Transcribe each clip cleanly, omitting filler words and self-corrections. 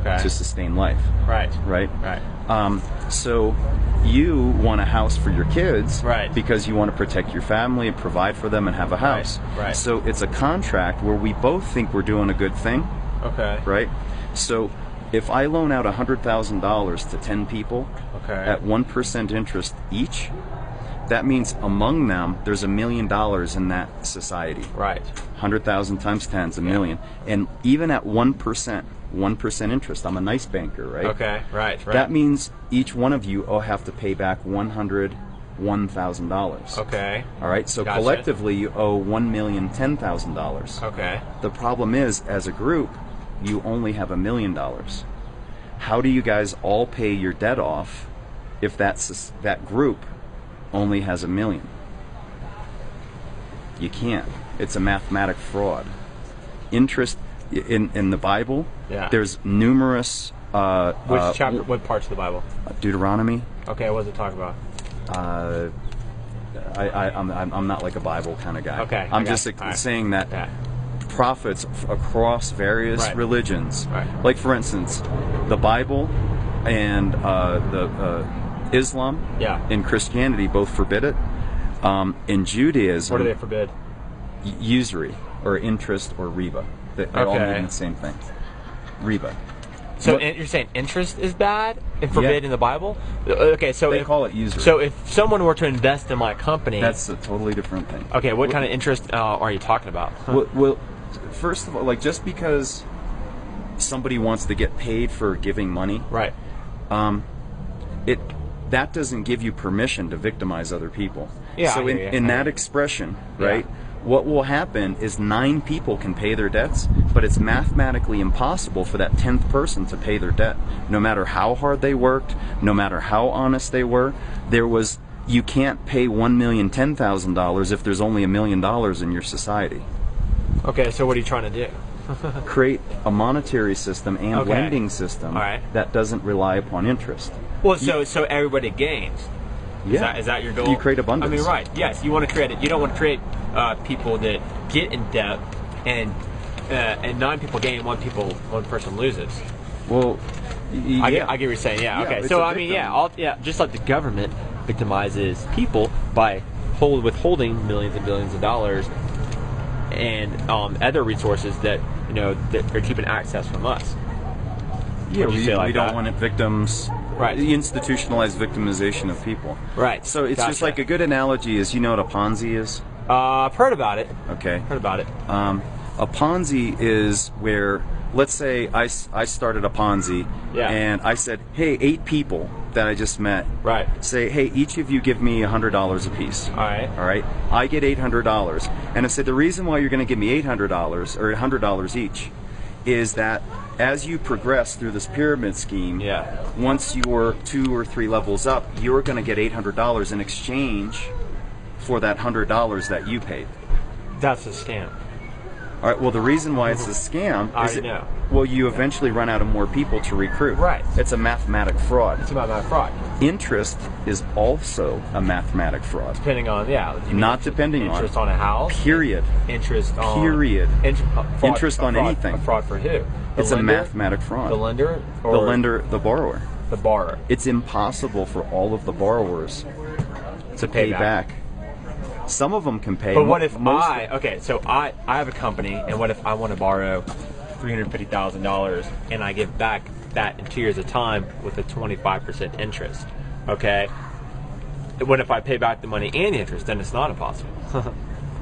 to sustain life. Right. Right? Right. So you want a house for your kids because you want to protect your family and provide for them and have a house. Right. So it's a contract where we both think we're doing a good thing. Okay. Right? So if I loan out $100,000 to 10 people at 1% interest each, that means among them there's $1 million in that society. Right. 100,000 times 10 is $1 million. And even at 1% interest, I'm a nice banker, right? Okay, right. That means each one of you will have to pay back $101,000. Okay. All right, so collectively you owe $1,010,000. Okay. The problem is, as a group, you only have $1 million. How do you guys all pay your debt off if that group only has $1 million? You can't. It's a mathematic fraud. Interest in the Bible, there's numerous. Which chapter? What parts of the Bible? Deuteronomy. Okay, what does it talk about? I'm not like a Bible kind of guy. Okay, I'm just saying that prophets across various religions, like for instance, the Bible and the Islam and Christianity both forbid it. In Judaism, what do they forbid? Usury or interest or riba. They all mean the same thing. Riba. So you're saying interest is bad and forbid in the Bible? Okay, so they call it usury. So if someone were to invest in my company, that's a totally different thing. Okay, what kind of interest are you talking about? Well, first of all, like just because somebody wants to get paid for giving money, that doesn't give you permission to victimize other people. Yeah. So in that expression, what will happen is 9 people can pay their debts, but it's mathematically impossible for that 10th person to pay their debt. No matter how hard they worked, no matter how honest they were, you can't pay $1,010,000 if there's only $1 million in your society. Okay, so what are you trying to do? Create a monetary system and lending system that doesn't rely upon interest. Well, so everybody gains. Yeah. Is that your goal? You create abundance. I mean, right. Yes, you want to create it. You don't want to create people that get in debt and 9 people gain, one person loses. Well, I get what you're saying. Yeah. Okay. So I mean, just like the government victimizes people by withholding millions and billions of dollars and other resources that that are keeping access from us. Yeah, we don't want victims. Right. The institutionalized victimization of people. Right. So it's just like a good analogy is, you know what a Ponzi is? I've heard about it. Okay. Heard about it. A Ponzi is where, let's say I started a Ponzi and I said, hey, 8 people that I just met. Right. Say, hey, each of you give me $100 a piece. All right. All right. I get $800. And I said, the reason why you're going to give me $800 or $100 each is that as you progress through this pyramid scheme, once you're 2 or 3 levels up, you're going to get $800 in exchange for that $100 that you paid. That's a scam. All right. Well, the reason why it's a scam is you eventually run out of more people to recruit. Right. It's a mathematic fraud. It's a mathematic fraud. Interest is also a mathematic fraud. Depending on not depending on interest on a house. Period. Interest on interest on anything. A fraud for who? It's a mathematic fraud. The lender? The borrower. The borrower. It's impossible for all of the borrowers to pay back. Some of them can pay. But what if I have a company, and what if I want to borrow $350,000 and I give back that in 2 years of time with a 25% interest? Okay. What if I pay back the money and the interest? Then it's not impossible.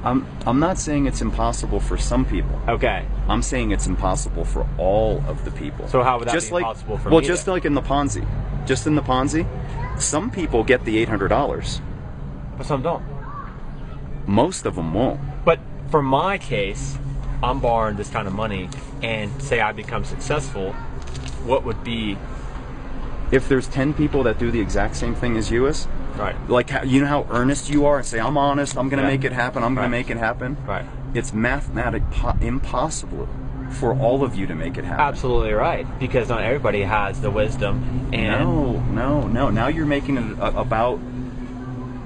I'm not saying it's impossible for some people. Okay. I'm saying it's impossible for all of the people. So how would that be impossible for me? Well, just like in the Ponzi. Just in the Ponzi, some people get the $800. But some don't. Most of them won't. But for my case, I'm borrowing this kind of money, and say I become successful, what would be... If there's 10 people that do the exact same thing as you is, like you know how earnest you are and say, I'm honest, I'm going to make it happen, I'm going to make it happen. Right. It's mathematically impossible for all of you to make it happen. Absolutely right, because not everybody has the wisdom. And No. Now you're making it about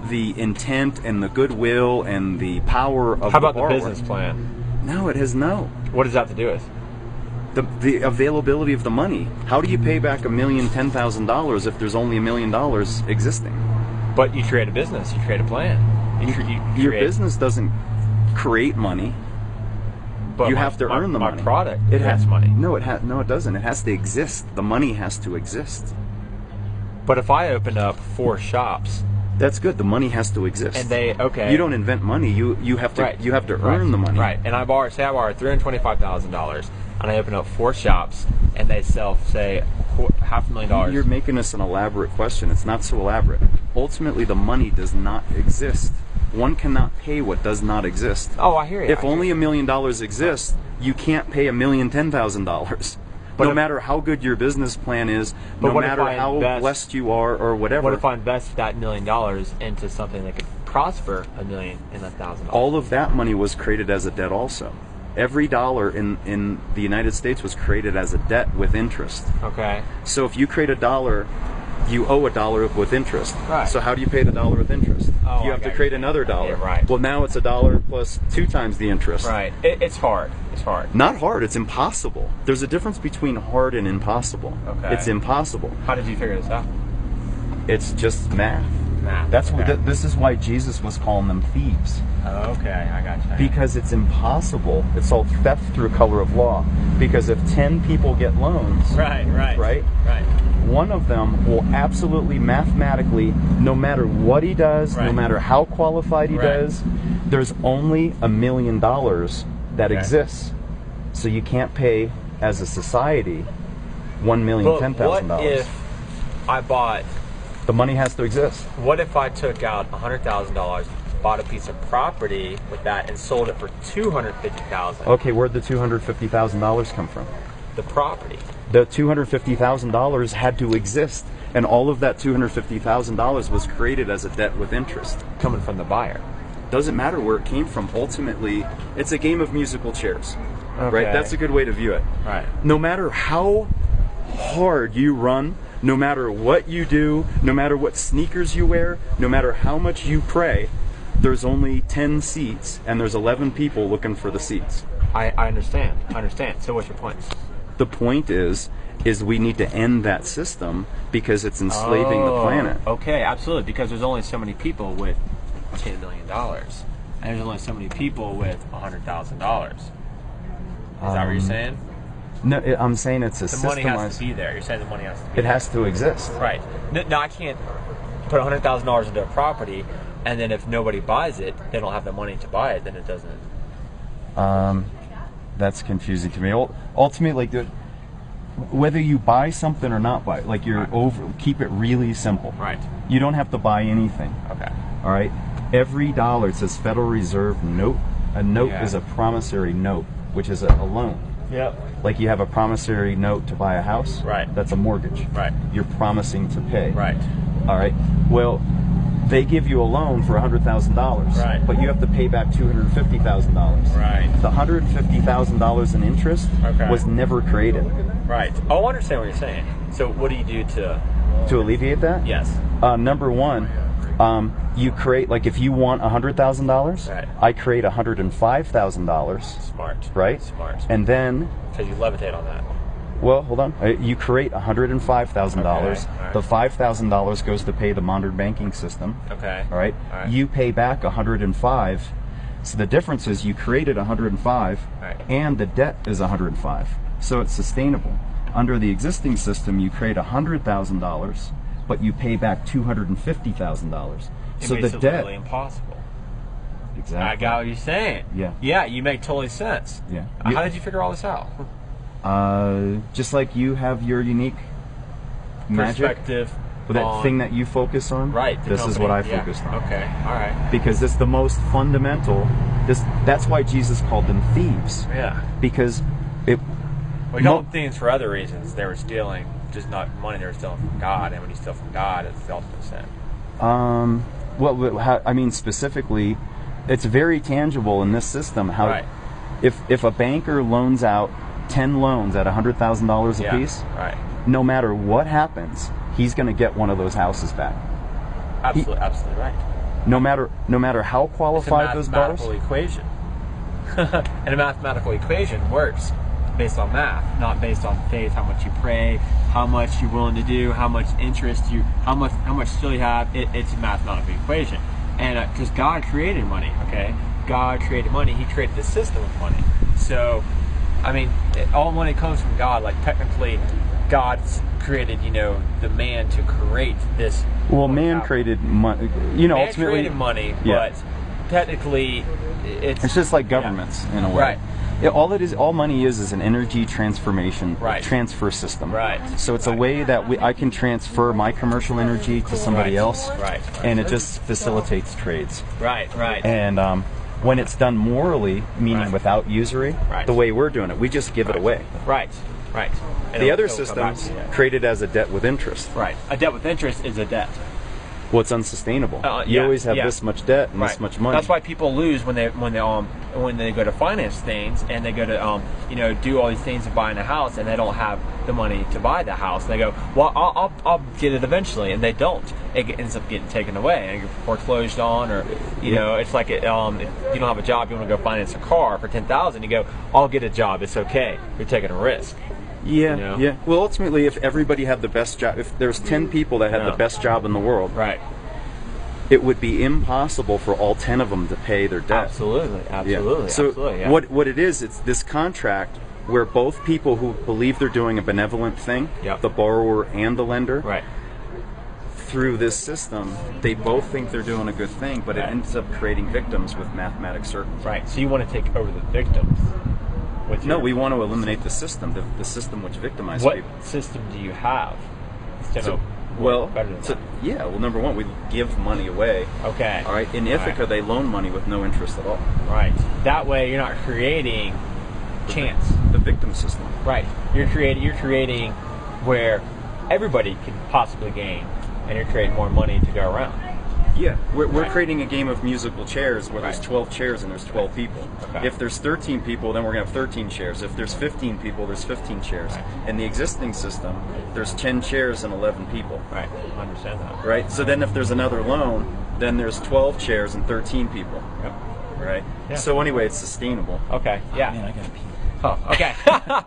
the intent and the goodwill and the power of the borrower. How about the business plan? No, it has no. What does that have to do with? The availability of the money. How do you pay back $1,010,000 if there's only $1 million existing? But you create a business, you create a plan. Your business doesn't create money. But you have to earn the money. My product has money. No, it doesn't. It has to exist. The money has to exist. But if I open up 4 shops, that's good. The money has to exist. And you don't invent money. You have to earn the money. Right. And I borrowed $325,000, and I open up 4 shops, and they sell, say, $500,000. You're making this an elaborate question. It's not so elaborate. Ultimately, the money does not exist. One cannot pay what does not exist. Oh, I hear you. If only $1 million exists, you can't pay $1,010,000. No matter how good your business plan is, no matter how blessed you are or whatever. What if I invest that $1 million into something that could prosper $1,000,000? All of that money was created as a debt also. Every dollar in the United States was created as a debt with interest. Okay. So if you create a dollar, you owe $1 with interest. Right. So how do you pay the dollar with interest? Oh, you have to create another dollar. Yeah, right. Well, now it's $1 plus 2 times the interest. Right. It's hard. It's hard. Not hard. It's impossible. There's a difference between hard and impossible. Okay. It's impossible. How did you figure this out? It's just math. That's okay. This is why Jesus was calling them thieves. Oh, okay, I got you. Because it's impossible. It's called theft through color of law. Because if 10 people get loans, right, one of them will absolutely mathematically, no matter what he does, no matter how qualified he does, there's only $1 million that exists. So you can't pay as a society $1,010,000. What if I bought? The money has to exist. What if I took out $100,000, bought a piece of property with that, and sold it for $250,000? Okay, where'd the $250,000 come from? The property. The $250,000 had to exist, and all of that $250,000 was created as a debt with interest. Coming from the buyer. Doesn't matter where it came from. Ultimately, it's a game of musical chairs. Okay. Right? That's a good way to view it. Right. No matter how hard you run, no matter what you do, no matter what sneakers you wear, no matter how much you pray, there's only 10 seats, and there's 11 people looking for the seats. I understand. So what's your point? The point is we need to end that system because it's enslaving the planet. Okay, absolutely. Because there's only so many people with $10 million, and there's only so many people with $100,000. Is that what you're saying? No, I'm saying it's a systemized. The money has to be there. You're saying the money has to be there. It has to exist. Right. No, I can't put $100,000 into a property, and then if nobody buys it, they don't have the money to buy it, then it doesn't. That's confusing to me. Ultimately, like, whether you buy something or not buy, like keep it really simple. Right. You don't have to buy anything. Okay. All right. Every dollar, it says Federal Reserve note. A note is a promissory note, which is a loan. Yep. Like you have a promissory note to buy a house. Right. That's a mortgage. Right. You're promising to pay. Right. All right. Well, they give you a loan for $100,000. Right. But you have to pay back $250,000. Right. The $150,000 in interest was never created. Right. Oh, I understand what you're saying. So what do you do to alleviate that? Yes. Number one, you create, like, if you want $100,000, I create $105,000. Smart. Right? Smart. And then because you levitate on that. Well, hold on. You create $105,000. Right. The $5,000 goes to pay the modern banking system. Okay. All right. You pay back $105. So the difference is you created $105, and the debt is $105. So it's sustainable. Under the existing system, you create $100,000, but you pay back $250,000. So the debt literally impossible. Exactly. I got what you're saying. Yeah. Yeah, you make totally sense. Yeah. How did you figure all this out? Just like you have your unique perspective, with that thing that you focus on. Right. This is what I focused on. Okay. All right. Because it's the most fundamental. That's why Jesus called them thieves. Yeah. Because we call them thieves for other reasons. They were stealing, just not money. They were stealing from God, and when you steal from God, it's the ultimate sin. Well, I mean, specifically, it's very tangible in this system. How, if a banker loans out 10 loans at $100,000 a piece, no matter what happens, he's going to get one of those houses back. Absolutely right. No matter how qualified those borrowers. It's a mathematical equation. And a mathematical equation works. based on math, not based on faith. How much you pray, how much you're willing to do, how much interest you, how much skill you have. It's a mathematical equation, and because God created money, okay? God created money. He created the system of money. So, I mean, all money comes from God. Like technically, God's created, the man to create this. Well, man created money. Man Ultimately created money, but technically, it's just like governments in a way. Right. All money is an energy transformation transfer system. Right. So it's a way that I can transfer my commercial energy to somebody else. Right. And it just facilitates trades. Right. And when it's done morally, meaning without usury, the way we're doing it, we just give it away. Right. And the other system's created as a debt with interest. Right. A debt with interest is a debt. Well, it's unsustainable. You always have this much debt and this much money. That's why people lose when they go to finance things and they go to do all these things of buying a house and they don't have the money to buy the house. And they go, well, I'll get it eventually, and they don't. It ends up getting taken away and get foreclosed on, or it's like if you don't have a job, you want to go finance a car for $10,000. You go, I'll get a job. It's okay. You're taking a risk. Yeah. Well, ultimately, if everybody had the best job, if there's 10 people that had the best job in the world, it would be impossible for all 10 of them to pay their debt. Absolutely. So what it is, it's this contract where both people who believe they're doing a benevolent thing, the borrower and the lender, through this system, they both think they're doing a good thing, but it ends up creating victims with mathematic certainty. Right. So you want to take over the victims. No, we want to eliminate the system, the system which victimizes people. What system do you have? Well, number one, we give money away. Okay. All right. In Ithaca, they loan money with no interest at all. Right. That way, you're not creating chance. The victim system. Right. You're creating where everybody can possibly gain, and you're creating more money to go around. Yeah, we're creating a game of musical chairs where there's 12 chairs and there's 12 people. Okay. If there's 13 people, then we're going to have 13 chairs. If there's 15 people, there's 15 chairs. In the existing system, there's 10 chairs and 11 people. Right, I understand that. Right, so then if there's another loan, then there's 12 chairs and 13 people. Yep. Right? Yeah. So anyway, it's sustainable. Okay, yeah. Man, I got to pee. Oh, okay.